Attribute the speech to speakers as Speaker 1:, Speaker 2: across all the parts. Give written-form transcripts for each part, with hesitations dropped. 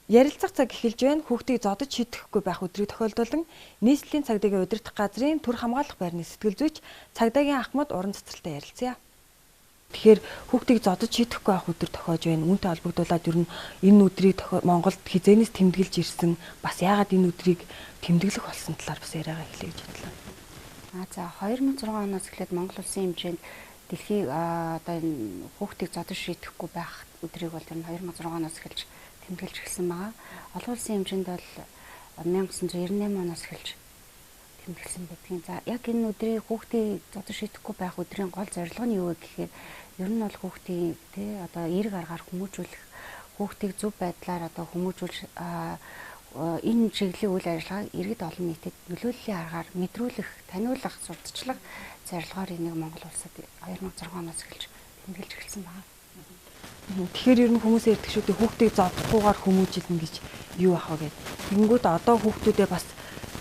Speaker 1: Ярилцах цаг эхэлж байна. Хүүхдийг зодож шийдэхгүй байх өдрийг тохиолдуулан нийслэлийн цагдаагийн удирдах газрын түр хамгаалах байрны сэтгэл зүйч цагдаагийн ахмад уран цэцэрлэгтэй ярилцъя. Тэгэхээр хүүхдийг зодож шийдэхгүй байх өдөр тохиож байна. Үүнтэй холбогдуулаад ер нь энэ өдрийг Монголд хизээнээс тэмдэглэж ирсэн. Бас яагаад энэ өдрийг тэмдэглэх болсон талаар бас яриагаа эхлэе гэж бодлоо.
Speaker 2: За 2006 оноос эхлээд Монгол улсын хэмжээнд дэлхийг одоо энэ хүүхдийг зодож шийдэхгүй байх өдрийг бол энэ 2006 оноос эхэлж тэмдэглэж эхэлсэн байгаа. Олон улсын хэмжээнд бол 1998 оноос эхэлж тэмдэглэсэн байдгийн. За яг энэ өдрийг хүүхдийг зодож шийдэхгүй байх өдрийн гол зорилго нь юу вэ гэхээр ер нь бол хүүхдийн одоо эерэг аргаар хүмүүжүүлэх, хүүхдийг зөв байдлаар одоо хүмүүжүүлж энэ чиглэлийн үйл ажиллагааг иргэд олон нийтэд нөлөөллийн аргаар мэдрүүлэх, таниулах, сурталчлах зорилгоор энийг Монгол улсад 2006 оноос эхэлж тэмдэглэж эхэлсэн байна.
Speaker 1: Тэгэхээр ер нь хүмүүсийн ярьдаг шүү дээ, хүүхдийг зодохгүйгээр хүмүүжүүлнэ гэж юу ах вэ гэдэг. Тэнгүүд одоо хүүхдүүдээ бас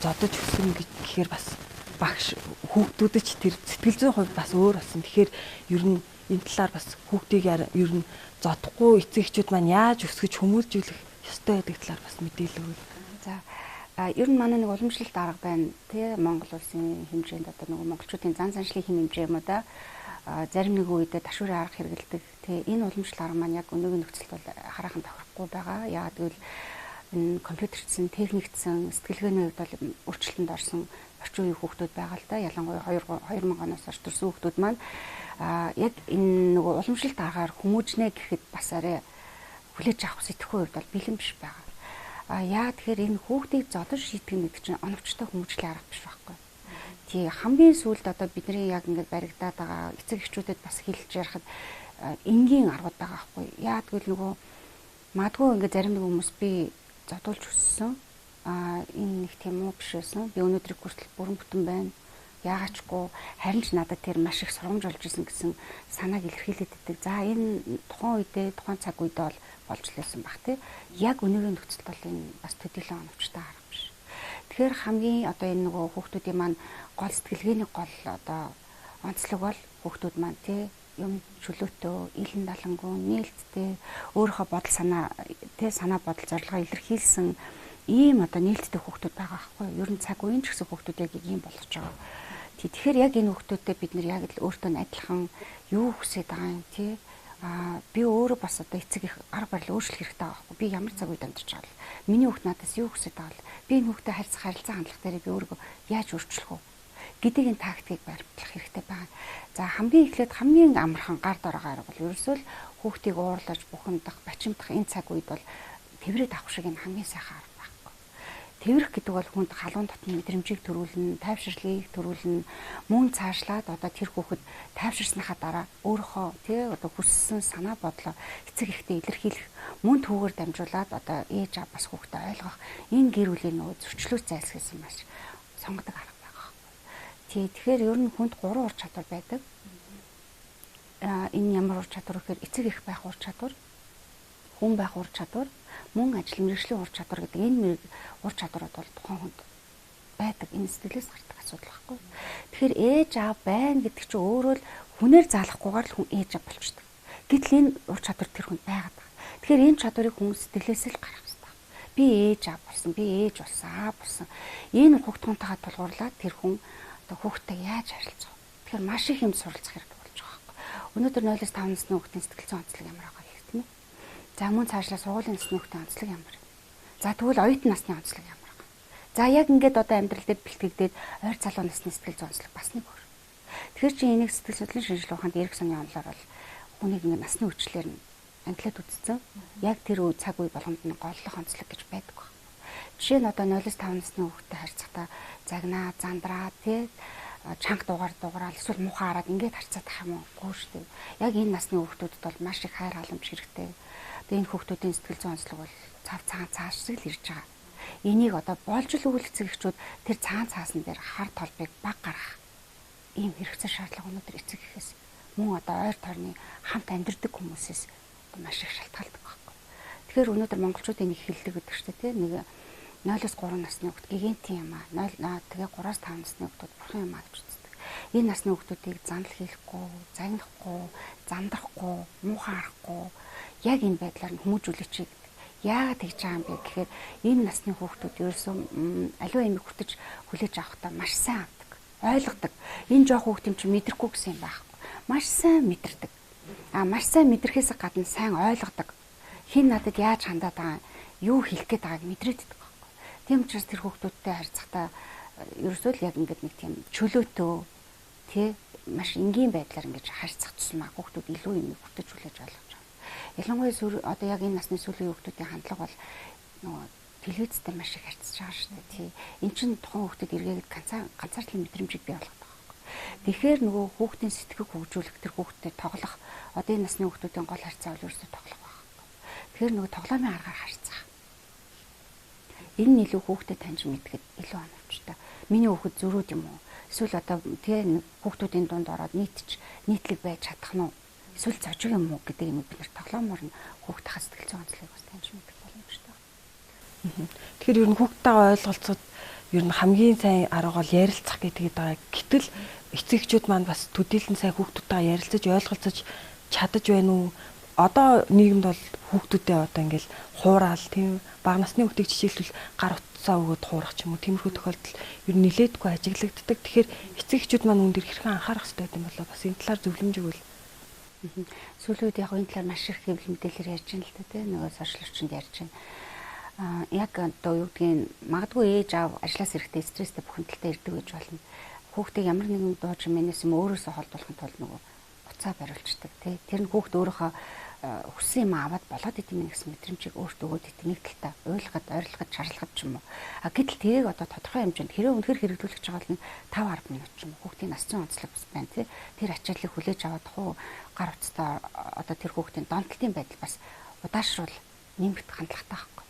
Speaker 1: зодож өсгөн гэхээр бас багш хүүхдүүдэд ч тэр сэтгэл зүйн хувьд бас өөр болсон. Тэгэхээр ер нь энэ талаар бас хүүхдийг ер нь зодохгүй эцэг эхчүүд маань яаж өсгөж хүмүүжүүлэх ёстой гэдэг талаар бас мэдээлэл өгвөл.
Speaker 2: За ер нь манай нэг уламжлалт арга байна тий Монгол улсын хэмжээнд одоо нөгөө монголчуудын зан заншлын хэм хэмжээ юм уу да зарим нэг үедээ ташуурын арга хэрэгэлдэг тий энэ уламжлалт арга маань яг өнөөгийн нөхцөлд бол хараахан тохирохгүй байгаа. Яагаад гэвэл энэ компьютерчсэн, техникчсэн, сэтгэлгээний хувьд бол өөрчлөлтөнд орсон орчин үеийн хүүхдүүд байгаа л да. Ялангуяа 2000 оноос хойш төрсэн хүүхдүүд маань яг энэ нөгөө уламжлалт аргаар хүмүүжнэ гэхэд бас арай хүлээж авах сэтгэхгүй хувьд бол бэлэн биш байгаа. Яа тэгэхээр энэ хүүхдийг зодож шийтгэх гэдэг чинь оновчтой хүмүүжлийн арга биш байхгүй. Тий хамгийн сүүлд одоо бидний яг ингээд баригдаад байгаа эцэг эхчүүдэд бас хэлж ярихад энгийн аргууд байгаа байхгүй. Яа тэгвэл нөгөө магадгүй ингээд зарим нэг хүмүүс би зодуулж өссөн. Энэ нэг тийм үү биш байсан. Би өнөөдрийг хүртэл бүрэн бүтэн байна. Яагачгүй харин ч надад тэр маш их сургамж болж исэн гэсэн санааг илэрхийлээд өгдөг. За энэ тухайн үедээ тухайн цаг үедээ бол болж лээсэн баг тий. Яг өнөөгийн нөхцөлд бол энэ бас төдийлөн оновчтой арга биш. Тэгэхээр хамгийн одоо энэ нөгөө хүүхдүүдийн маань гол сэтгэлгээний гол одоо онцлог бол хүүхдүүд маань тий юм чөлөөтөө, илэн далангуй, нээлттэй, өөрийнхөө бодол санаа тий санаа бодол зорилгоо илэрхийлсэн ийм одоо нээлттэй хүүхдүүд байгаа байхгүй юу? Ер нь цаг үеийн ч гэсэн хүүхдүүд яг ийм болгож байгаа. Тэгэхээр яг энэ хүүхдүүдэд бид нэр яг л өөртөө адилхан юу хүсэж байгаа юм тий би өөрөө бас одоо эцэг их арга барил өөрчлөх хэрэгтэй байгаа байхгүй. Би ямар цаг үед амьдарч байгаа л миний хүүхд надаас юу хүсэж байгаа л би энэ хүүхдэд харилцах хандлага дээр би өөрийгөө яаж өөрчлөх вэ гэдэг энэ тактикийг баримтлах хэрэгтэй байна. За хамгийн эхлээд хамгийн амархан гар дороо арга бол ерөөсөө л хүүхдийг уурлаж бухимдах, бачимдах энэ цаг үед бол тэврээд авах шиг энэ хамгийн сайхан арга байхгүй. Тэврэх гэдэг бол хүнд халуун дотны мэдрэмжийг төрүүлнэ, тайвширлыг төрүүлнэ, мөн цаашлаад одоо тэр хүүхэд тайвширсныхаа дараа өөрийнхөө тий одоо хүссэн санаа бодлоо эцэг эхтэй илэрхийлэх, мөн түүгээр дамжуулаад одоо ээж аав бас хүүхдэд ойлгох энэ гэр бүлийн нөө зөрчлөөс зайлсхийсэн маш сонгодог арга байгаа. Тэгэхээр ер нь хүнд 3 ур чадвар байдаг. Энэ ямар ур чадвар гэхээр эцэг эх байх ур чадвар, хүн байх ур чадвар, мөн ажил мэргэжлийн ур чадвар гэдэг энэ ур чадварууд бол тухайн хүнд байдаг. Энэ сэтгэлээс гардаг асуудал байхгүй. Тэгэхээр ээж аав байна гэдэг чинь өөрөө л хүнээр заалахгүйгээр л хүн ээж аав болчдөг. Гэтэл энэ ур чадвар тэр хүнд байгаад байгаа. Тэгэхээр энэ чадварыг хүн сэтгэлээс л гаргах хэрэгтэй. Би ээж аав болсон, би ээж болсон, аав болсон. Энэ хүүхдтайгаа тулгуурлаад тэр хүн одоо хүүхдтэй яаж харилцах вэ? Тэгэхээр маш их юм суралцах хэрэгтэй болж байгаа байхгүй. Өнөөдөр 0-5 насны хүүхдийн сэтгэл зүйн онцлог ямар байгаа юм тийм ээ. За мөн цаашлаа сургуулийн насны хүүхдийн онцлог ямар. За тэгвэл оюутан насны онцлог ямар байгаа. За яг ингээд одоо амьдрал дээр бэлтгэгдээд ойр залуу насны сэтгэл зүйн онцлог бас нэг өөр. Тэгэхээр чи энийг сэтгэл судлалын шинжилгээ ухаанд Эриксоны онолоор бол хүнийг ингээд насны үечлэр нь ангилаад үзсэн. Яг тэр цаг үе болгонд нь голлох онцлог гэж байдаг байна. Жишээ нь одоо 0-5 насны хүүхдтэй харьцахдаа загнаа, зандраа тий чанга дугаараал эсвэл муухай хараад ингээд харьцаадах юм уу шүү дээ. Яг энэ насны хүүхдүүдэд бол маш их хайр халамж хэрэгтэй. Тэгээ энэ хүүхдүүдийн сэтгэл зүйн онцлог бол цав цагаан цааш шиг л ирж байгаа. Энийг одоо болж л өгөл эцэг эхчүүд тэр цагаан цаасан дээр хар толбыг баг гаргах ийм хэрэгцээ шаардлага өнөөдөр эцэг эхээс мөн одоо ойр тойрны хамт амьдардаг хүмүүсээс маш их шалтгаалдаг байхгүй. Тэгэхээр өнөөдөр монголчуудын нэг хэллэг гэдэг чинь тий нэг 0-3 насны хүүхд гигантийн юм аа. Тэгээ 3-5 насны хүүхдүүд бурхан юм аа гэж үздэг. Энэ насны хүүхдүүдийг занл хийхгүй, загнахгүй, зандрахгүй, муухай харахгүй яг энэ байдлаар нь хүмүүжүүлээч гэдэг. Яагаад тэгж байгаа юм бэ гэхээр ийм насны хүүхдүүд ерөөсөө аливаа юмыг хүтэж хүлээж авахдаа маш сайн авдаг, ойлгодог. Энэ жоох хүүхдийн чинь мэдрэхгүй гэсэн юм байхгүй. Маш сайн мэдэрдэг. Маш сайн мэдрэхээс гадна сайн ойлгодог. Хин надад яаж хандаад байгаа, юу хэлэх гээд байгааг мэдрээддэг байхгүй. Тийм учраас тэр хүүхдүүдтэй харьцахдаа ерөөсөө л яг ингээд нэг тийм чөлөөтөө тий маш энгийн байдлаар ингэж харьцах тусмаа хүүхдүүд илүү юм хүтэж хүлээж ойлгож байгаа. Ялангуяа одоо яг энэ насны сүүлийн хүүхдүүдийн хандлага бол нөгөө телевизтэй маш их харьцаж байгаа шүү дээ тий. Эн чинь тухайн хүүхдэд эргээгээд ганцаардлын мэдрэмжийг бий болгодог байхгүй. Тэгэхээр нөгөө хүүхдийн сэтгэхийг хөгжүүлэх, тэр хүүхдэд тоглох одоо энэ насны хүүхдүүдийн гол харьцаа бол ерөөсөө тоглох байхгүй. Тэгэхээр нөгөө тоглоомын аргаар харьцах. Энэ нь илүү хүүхдэд таньж мэдгээд илүү оновчтой. Миний хүүхэд зөрүүд юм уу? Эсвэл одоо тэгээ хүүхдүүдийн дунд ороод нийтлэг байж чадах нь уу? Эсвэл зожиг юм уу гэдэг юм бид нэр тоглоомор нь хүүхд хас сэтгэл зүйн онцлогыг бас таньж мэдэх боломжтой.
Speaker 1: Тэгэхээр ер нь хүүхдтэйгээ ойлголцоход ер нь хамгийн сайн арга бол ярилцах гэдэг байгаа. Гэтэл эцэгчүүд маань бас төдийлөн сайн хүүхдүүдтэйгээ ярилцаж ойлголцож чадаж байна уу? Одоо нийгэмд бол хүүхдүүдээ одоо ингээл хуурал тийм бага насны хүүхдийг жишээлбэл гар утсаа өгөөд хуурах ч юм уу тиймэрхүү тохиолдол ер нь нилээдгүй ажиглагддаг. Тэгэхээр эцэгчүүд маань үүн дээр хэрхэн анхаарах хэрэгтэй юм болоо бас энэ талаар зөвлөмж өгвөл.
Speaker 2: Сүүлүүд яг энэ талаар маш их хэвлэл мэдээлэлээр ярьж байна л да тийм нөгөө сошиал орчинд ярьж байна. Яг одоо юу гэдгийг магадгүй ээж аав ажлаас ирэхдээ стресстэй бухимдалтай ирдэг гэж болно. Хүүхдийг ямар нэгэн дуу чимээнээс юм өөрөөсөө холдуулахын тулд нөгөө уцаа бариулцдаг тий. Тэр нь хүүхд өөрөөхөө хүссэн юм аваад болоод идэм гэсэн мэдрэмжийг өөртөө өгөөд идэм нэг талтай ойлгоход, ойрлоход, шаарлахад ч юм уу. Гэтэл тэрийг одоо тодорхой хэмжээнд хэрэв үнэхээр хэрэгжүүлэх гэж байгаа бол 5-10 минут ч юм уу хүүхдийн нас зүйн онцлог бас байна тий. Тэр ачааллыг хүлээж аваад хуу гар утстай одоо тэр хүүхдийн донтолтын байдал бас удаашруул нэмэгдэх хандлагатай байхгүй.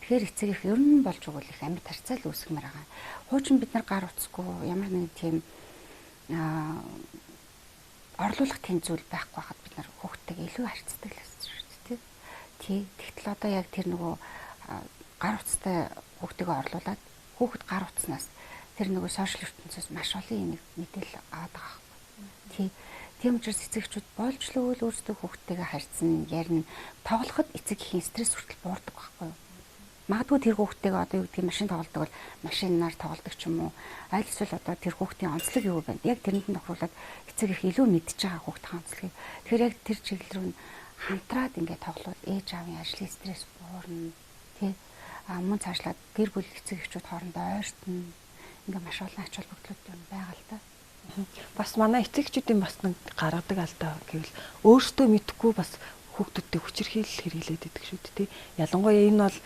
Speaker 2: Тэгэхээр эцэг их ер нь болж өгвөл их амьд харьцаал үүсгэмээр байгаа. Хуучин бид нар гар утсгүй ямар нэгэн тийм орлуулах тийм зүйл байхгүй хахад бид нар хүүхдтэйгээ илүү харьцдаг л гэсэн шүү дээ тий. Тэгтэл одоо яг тэр нөгөө гар утастай хүүхдтэйгээ орлуулад хүүхэд гар утаснаас тэр нөгөө сошиал ертөнцөөс маш олон юм мэдээлэл аваад байгаа байхгүй тий. Тийм учраас эцэгчүүд болж л өөрсдөө хүүхдтэйгээ харьцсан, ярина, тоглоход эцэг ихийн стресс хүртэл буурдаг байхгүй юу? Магадгүй тэр хүүхдтэйгээ одоо юу гэдгийг машин тоглодог бол машинаар тоглодог ч юм уу. Аль эсвэл одоо тэр хүүхдийн онцлог юу байна? Яг тэрэнд нь тохируулаад эцэг их илүү мэдж байгаа хүүхдийн онцлогийг. Тэгэхээр яг тэр чиглэл рүү хамтраад ингээд тоглоод ээж аавын ажлын стресс буурна тий. Мөн цаашлаад гэр бүл эцэг эхчүүд хоорондоо ойртно. Ингээд маш олон ач холбогдлууд юм байгаа л да.
Speaker 1: Бас манай эцэгчүүдийн бас нэг гаргадаг алдаа гэвэл өөртөө мэдхгүй бас хүүхдүүдтэй хүчирхийлэл хэрэглээд идэг шүү дээ. Ялангуяа энэ бол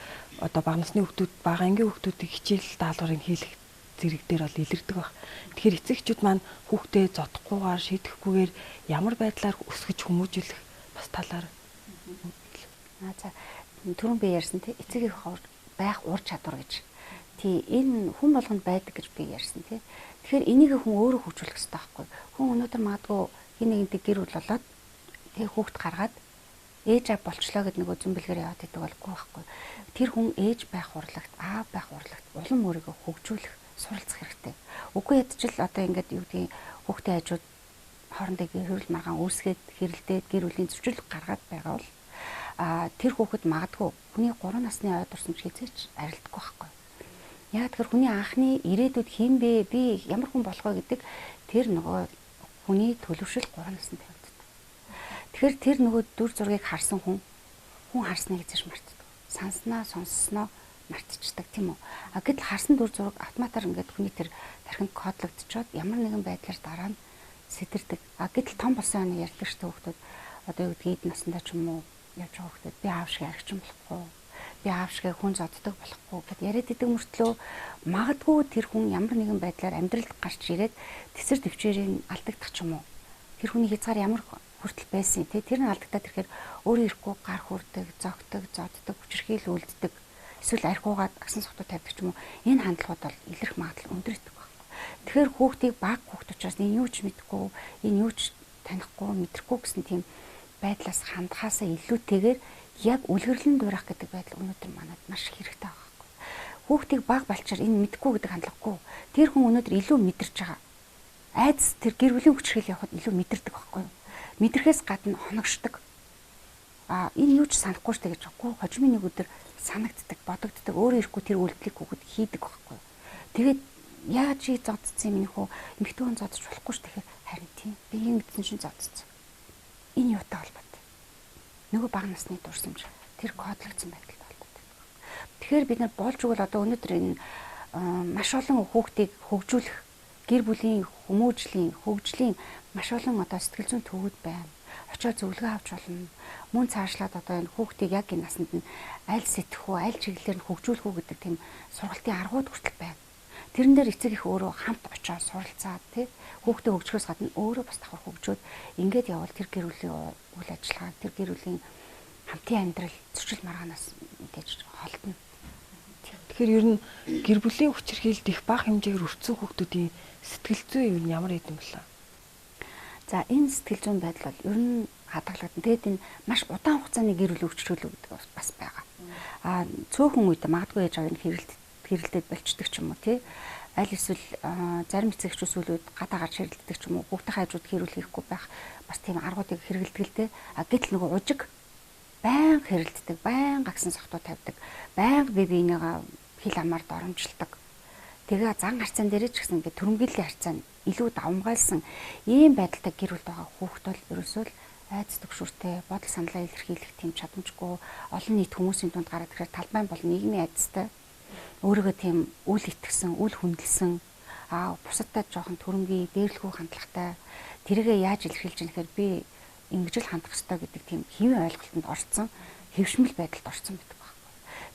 Speaker 1: одоо бага насны хүүхдүүд бага ангийн хүүхдүүдийг хичээл даалгаврыг хийх зэрэг дээр бол илэрдэг баг. Тэгэхээр эцэгчүүд маань хүүхдээ зодохгүйгээр шийдэхгүйгээр ямар байдлаар өсгөж хүмүүжүүлэх бас талаар.
Speaker 2: За түрүүн би ярьсан тий эцэг их байх ур чадвар гэж. Тий энэ хүн болгонд байдаг гэж би ярьсан тий. Тэгэхээр энийг хүн өөрөө хөгжүүлэх хэрэгтэй байхгүй. Хүн өнөөдөр магадгүй хин нэгэнтэй гэр бүл болоод тий хүүхд гаргаад ээж аав болчлоо гэд нөгөө зэмбэлгээр яваад идэг болгүй байхгүй. Тэр хүн ээж байх урлагт, аав байх урлагт улам өөрийгөө хөгжүүлэх, суралцах хэрэгтэй. Үгүй ядчил одоо ингээд юу гэдгийг хүүхдийн хажууд хоорондоо гэрэл маргаан үүсгээд хэрэлдээд гэр бүлийн зөрчил гаргаад байгаа бол тэр хүүхэд магадгүй хүний 3 насны ой дурсамж хизээч арилдахгүй байхгүй. Яг тэр хүний анхны ирээдүйд хин бэ, би ямар хүн болох вэ гэдэг тэр нөгөө хүний төлөвшил 3 наснд тавигддаг. Тэгэхээр тэр нөгөө дүр зургийг харсан хүн харснаа хизээч мартдаг. Санснаа, сонссноо мартчихдаг тийм үү. Гэтэл харсан дүр зураг автоматар ингээд хүний тэр тархинд кодлогдчиход ямар нэгэн байдлаар дараа нь сэтэрдэг. Гэтэл том болсон оны ярьдаг шүү дээ хүүхдүүд. Одоо юу гэдгийг наснда ч юм уу явж байгаа хүүхдүүд би аав шиг аригчин болохгүй. Би аав шиг хүн зоддог болохгүй гэд яриад идэг мөртлөө магадгүй тэр хүн ямар нэгэн байдлаар амьдралд гарч ирээд тэсэр төвчээрийн алдагдах ч юм уу. Тэр хүний хязгаар ямар хүртэл байсан тий тэр нь алдагдаад ирэхээр өөрөө ирэхгүй гар хүрдэг, зогтдог, зоддог, хүчирхийл үлддэг. Эсвэл архиугаад агсан сохтууд тавьдаг ч юм уу. Энэ хандлагууд бол илэрх магадлал өндөр байдаг байхгүй. Тэгэхээр хүүхдийг баг хүүхд учраас энэ юу ч мэдэхгүй, энэ юу ч танихгүй, мэдрэхгүй гэсэн тийм байдлаас хандхаасаа илүүтэйгээр яг үлгэрлэн дуурах гэдэг байдал өнөөдөр манад маш хэрэгтэй байгаа байхгүй. Хүүхдийг баг балчаар энэ мэдэхгүй гэдэг хандлагагүй. Тэр хүн өнөөдөр илүү мэдэрч байгаа. Айдас тэр гэр бүлийн хүчирхийл явахад илүү мэдэрдэг байхгүй юу? Мэдрэхээс гадна хоногшдог. Энэ юу ч санахгүй штэ гэж баггүй. Хожимын нэг өдөр санагддаг, бодогддог. Өөрөө ирэхгүй тэр үйлдэлийг хүүхэд хийдэг байхгүй. Тэгээд яаж чи зодцсон юм нөхөө эмэгтэй хүн зодж болохгүй ш тэгэхээр харин тийм би ингэсэн шин зодцсон. Энэ юутай холбоотой. Нөгөө бага насны дурсамж тэр кодлогдсон байдалтай холбоотой. Тэгэхээр бид нар болж өгвөл одоо өнөөдөр энэ маш олон хүүхдийг хөгжүүлэх гэр бүлийн хүмүүжлийн хөгжлийн маш олон одоо сэтгэл зүйн төвүүд байна. Очоод зөвлөгөө авч болно. Мөн цаашлаад одоо энэ хүүхдийг яг энэ насанд нь аль сэтгэхүй, аль чиглэлээр нь хөгжүүлэх үү гэдэг тийм сургалтын аргууд хүртэл байна. Тэрэн дээр эцэг их өөрөө хамт очоод суралцаад тий хүүхдээ хөгжөхөөс гадна өөрөө бас давхар хөгжөөд ингээд явбал тэр гэр бүлийн үйл ажиллагаа, тэр гэр бүлийн хамтын амьдрал зөрчил маргаанаас мэдээж холдно.
Speaker 1: Тэгэхээр ер нь гэр бүлийн хүчирхийлэлт их бага хэмжээгээр өртсөн хүүхдүүдийн сэтгэл зүй юу ямар юм бэ?
Speaker 2: За энэ сэтгэл зүйн байдал бол ер нь хадгалагдана. Тэгээд энэ маш удаан хугацааны гэр бүлийн хүчирхийлэл гэдэг бас байгаа. Цөөхөн үед магадгүй яж байгаа энэ хэрэлдээд болчдөг ч юм уу тий. Аль эсвэл зарим эцэг эхчүүд сүүлүүд гадаа гарч хэрэлддэг ч юм уу. Хүүхдийн хажууд хэрүүл хийхгүй байх бас тийм аргуудыг хэрэгэлдэг л дээ. Гэтэл нөгөө ужиг байнга хэрэлддэг, байнга гагсан сохтуу тавьдаг, байнга бие биенийгаа хил амаар доромжилдаг. Тэгээ зан харьцаан дээр ч гэсэн ингээд төрөмгөлийн харьцаа нь илүү давмгайлсан ийм байдалтай гэр бүл байгаа хүүхд бол ерөөсөө л айц төгшөртэй, бодол саналаа илэрхийлэх тийм чадамжгүй, олон нийт хүмүүсийн дунд гараад ирэхээр талбайн бол нийгмийн айцтай, өөрийгөө тийм үл итгэсэн, үл хүндэлсэн, бусадтай жоохон төрөмгий, дээрлэхүү хандлагатай тэрийгээ яаж илэрхийлж яах гэхээр би ингэж л хандах ёстой гэдэг тийм хэвийн ойлголтод орцсон, хэвшмэл байдалд орцсон гэдэг байна.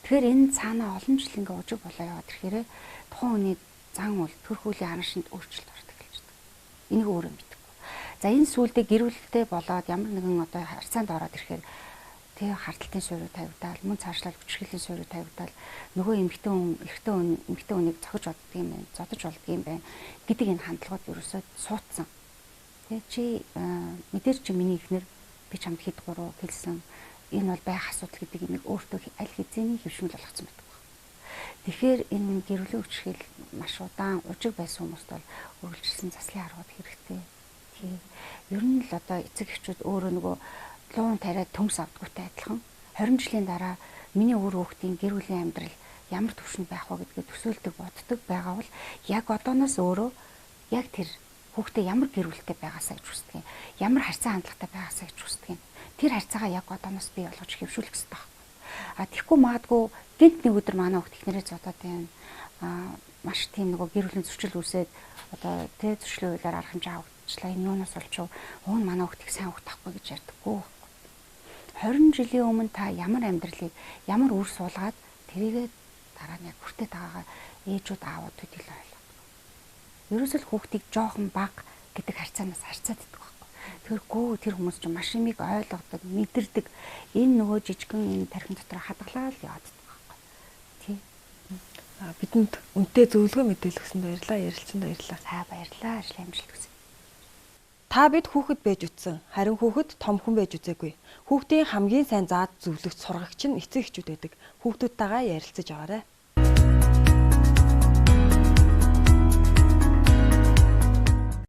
Speaker 2: Тэгэхээр энэ цаанаа олон жил ингээ ужиг болоо яваад ирэхээр тухайн хүний зан үйл, төрх үеийн анашинд өөрчлөлт ордог эхэлж байна. Энийг өөрөө мэдэхгүй. За энэ сүулдэ гэр бүлтэй болоод ямар нэгэн одоо харьцаанд ороод ирэхээр тэгээ хардталтын суурь тавигдаал, мөн цаашлал хүчрхийллийн суурь тавигдаал, нөгөө эмэгтэй хүнийг зохиж боддөг юм байна, зодож болдго юм байна гэдэг энэ хандлагууд ерөөсөө суудсан. Тэгээ чи мэдээж чи миний ихнэр би чамд хэд гурав хэлсэн. Энэ бол байх асуудал гэдэг нэг өөртөө аль хэзээний хэвшмэл болгоцсон байдаг. Тэгэхээр энэ гэр бүлийн хүчрхийлэл маш удаан ужиг байсан хүмүүст бол үргэлжилсэн заслын аргууд хэрэгтэй. Тийм. Ер нь л одоо эцэг эхчүүд өөрөө нөгөө луун тариад төмс авдагтай адилхан 20 жилийн дараа миний өвөр хүүхдийн гэр бүлийн амьдрал ямар төвшөнд байх вэ гэдгээ төсөөлдөг боддог байгаа бол яг одооноос өөрөө яг тэр хүүхдээ ямар гэр бүлтэй байгаасаа гэж хүсдэг юм. Ямар харьцаа хандлагатай байгаасаа гэж хүсдэг юм. Тэр харьцаагаа яг одооноос бий болгож хэвшүүлэх хэрэгтэй байна. Тэгэхгүй магадгүй гинт нэг өдөр манай хүүхд ихнэрээ зодоод байна. Маш тийм нөгөө гэр бүлийн зөрчил үүсээд одоо тэ зөрчлийн хуулиар арга хэмжээ авахчлаа. Энэ юунаас олчив? Уун манай хүүхдийг сайн хүүхд тахгүй гэж ярьдаггүй. 20 жилийн өмнө та ямар амьдралыг, ямар үр суулгаад тэрийгээ дараа нь яг хүртээ таагаа ээжүүд аавууд төдийлөө ойлгоод. Ерөөсөл хүүхдийг жоохон бага гэдэг харьцаанаас харьцаад идэх байхгүй. Тэргүй тэр хүмүүс чинь маш юмыг ойлгодог, мэдэрдэг. Энэ нөгөө жижигхэн энэ тархин дотор хадгалаа л яваад идэх байхгүй. Тий.
Speaker 1: Бидэнд үнэтэй зөвлөгөө мэдээлэл өгсөнд баярлалаа, ярилцсанд баярлалаа.
Speaker 2: Баярлалаа. Ажлын амжилт хүсье.
Speaker 1: Та бид хүүхэд байж үтсэн. Харин хүүхэд том хүн байж үзээгүй. Хүүхдийн хамгийн сайн зааж зөвлөгч сургагч нь эцэг эхчүүд байдаг. Хүүхдүүдтэйгээ ярилцаж аваарай.